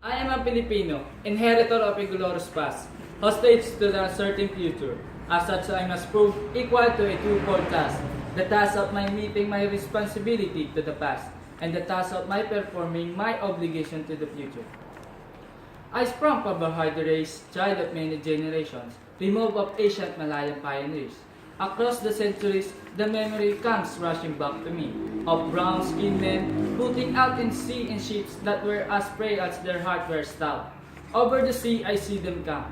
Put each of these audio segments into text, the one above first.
I am a Filipino, inheritor of a glorious past, hostage to the uncertain future. As such, I must prove equal to a twofold task: the task of my meeting my responsibility to the past, and the task of my performing my obligation to the future. I sprung from a hard race, child of many generations, removed of ancient Malayan pioneers. Across the centuries, the memory comes rushing back to me, of brown-skinned men putting out in sea in ships that were as frail as their hearts were stout. Over the sea I see them come,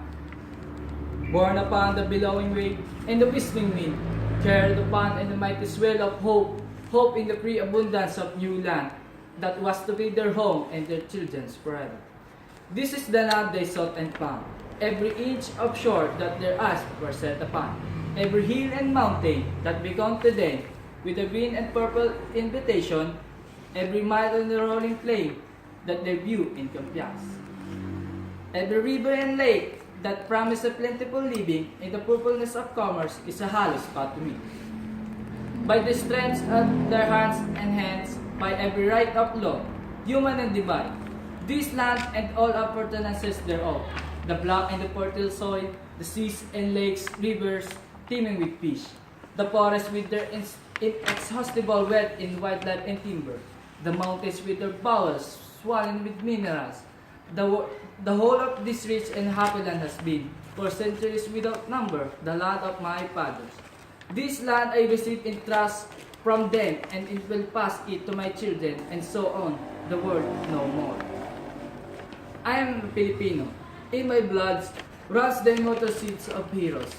borne upon the billowing wave and the whistling wind, carried upon in the mighty swell of hope, hope in the free abundance of new land that was to be their home and their children's forever. This is the land they sought and found, every inch of shore that their eyes were set upon, every hill and mountain that become to them with a green and purple invitation, every mile on the rolling plain that their view encompass, every river and lake that promise a plentiful living in the purpleness of commerce is a hollow spot to me. By the strength of their hands, by every right of law, human and divine, this land and all appurtenances thereof, the black and the fertile soil, the seas and lakes, rivers teeming with fish, the forests with their inexhaustible wealth in wildlife and timber, the mountains with their bowels swollen with minerals. The whole of this rich and happy land has been, for centuries without number, the land of my fathers. This land I received in trust from them, and it will pass it to my children, and so on, the world no more. I am a Filipino. In my blood runs the immortal seeds of heroes.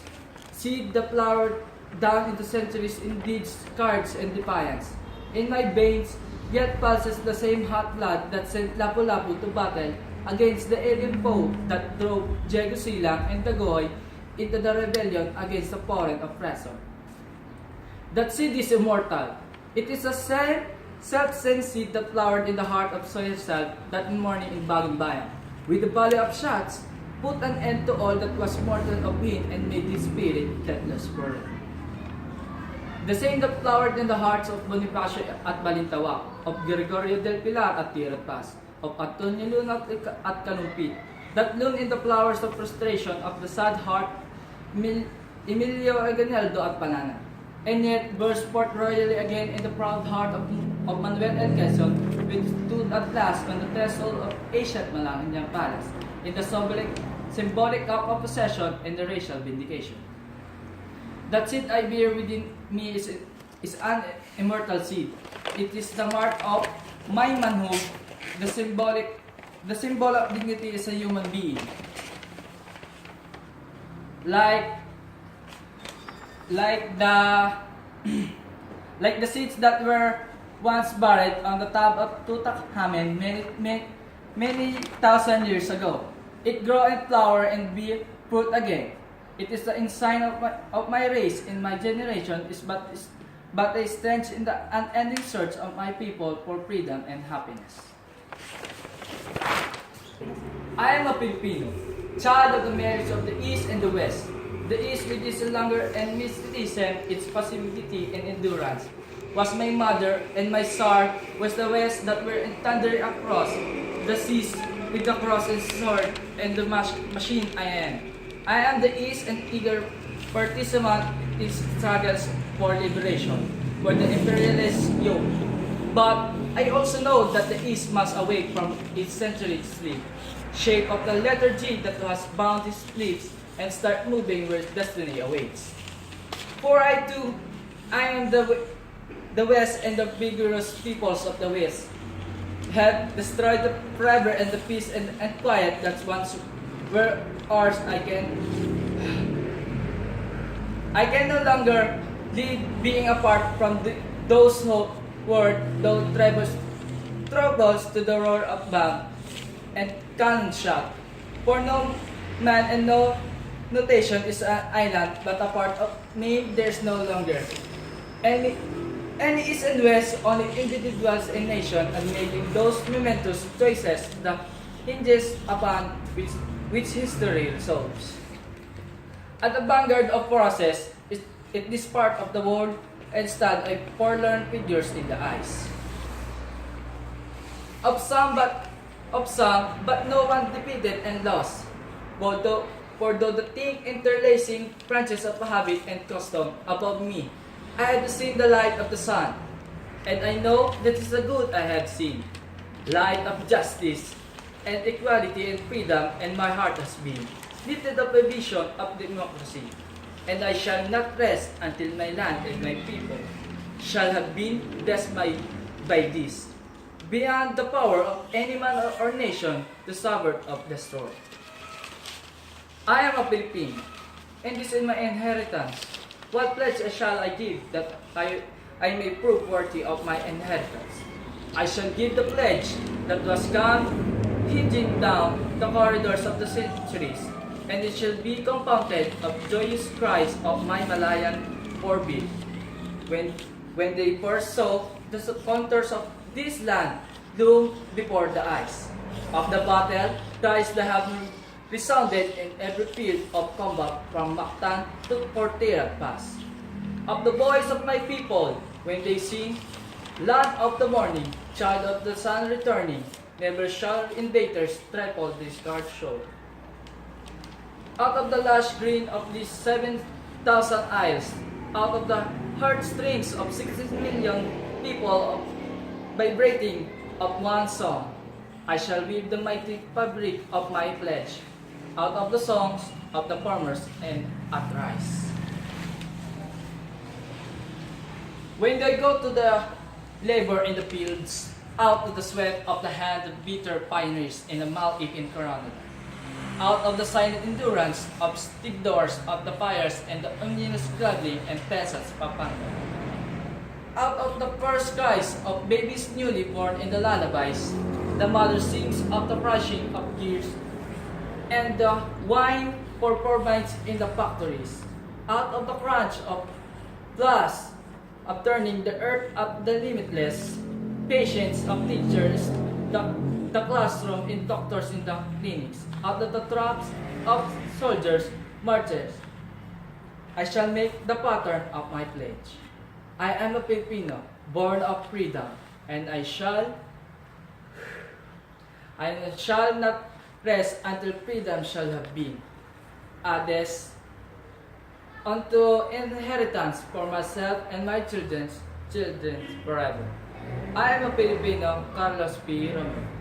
Seed the flower down into centuries in deeds, courage, and defiance. In my veins yet pulses the same hot blood that sent Lapu-Lapu to battle against the alien foe that drove Diego Silang and Dagoy into the rebellion against the foreign oppressor. That seed is immortal. It is a self-same seed that flowered in the heart of soil self that morning in Bagong Bayan. With the volley of shots, put an end to all that was mortal of him and made his spirit deathless forever. The same that flowered in the hearts of Bonifacio at Balintawak, of Gregorio del Pilar at Tirot Pass, of Antonio Luna at Kalumpit, that bloomed in the flowers of frustration of the sad heart Emilio Aganeldo at Panana, and yet burst forth royally again in the proud heart of Manuel L. Quezon, which stood at last on the threshold of ancient Malacanang Palace, in the symbolic cup of possession and the racial vindication. That seed I bear within me is an immortal seed. It is the mark of my manhood. The symbol of dignity is a human being. Like the seeds that were once buried on the top of Tutankhamen many thousand years ago. It grow and flower and bear fruit again. It is the ensign of my race in my generation is but a strength in the unending search of my people for freedom and happiness. I am a Filipino, child of the marriage of the East and the West. The East, with its languor and mysticism, its passivity and endurance, was my mother, and my sword was the West that were thundering across the seas with the cross and sword and the machine I am. I am the East and eager participant in its struggles for liberation, for the imperialist yoke. But I also know that the East must awake from its century sleep, shape of the lethargy that has bound its lips, and start moving where destiny awaits. For I too, I am the West, and the vigorous peoples of the West have destroyed the forever and the peace and quiet that once were ours. I can no longer live being apart from those who were those troubles to the roar of bomb and cannon shot. For no man and no notation is an island, but a part of me there's no longer any East and West, only individuals and nation, and making those momentous choices that hinges upon which history resolves. At the vanguard of process is this part of the world, and stand a forlorn figures in the eyes of some, but of some, but no one defeated and lost. For though the thick interlacing branches of habit and custom above me, I had seen the light of the sun, and I know that is the good I have seen, light of justice and equality and freedom, and my heart has been lifted up a vision of democracy, and I shall not rest until my land and my people shall have been blessed by this, beyond the power of any man or nation to subvert or destroy. I am a Filipino, and this is my inheritance. What pledge shall I give that I may prove worthy of my inheritance? I shall give the pledge that was gone hinging down the corridors of the centuries, and it shall be compounded of joyous cries of my Malayan forebear. When they first saw the contours of this land loom before the eyes of the battle, cries that have resounded in every field of combat from Mactan to Portera Pass. Of the voice of my people, when they sing, land of the morning, child of the sun returning, never shall invaders trample this scarred shore. Out of the lush green of these 7,000 isles, out of the heartstrings of 60 million people vibrating of one song, I shall weave the mighty fabric of my pledge, out of the songs of the farmers and uprise. When they go to the labor in the fields, out of the sweat of the hand of bitter pioneers in the mal-eaten coronado, out of the silent endurance of stevedores of the fires and the ominous struggling and peasants papanga, out of the first cries of babies newly born in the lullabies, the mother sings of the crushing of gears and the wine for turbines in the factories, out of the crunch of blast of turning the earth up the limitless patience of teachers, the classroom in doctors in the clinics, out of the traps of soldiers, martyrs, I shall make the pattern of my pledge. I am a Filipino, born of freedom, and I shall not rest until freedom shall have been added unto inheritance for myself and my children's children forever. I am a Filipino, Carlos P. Romero.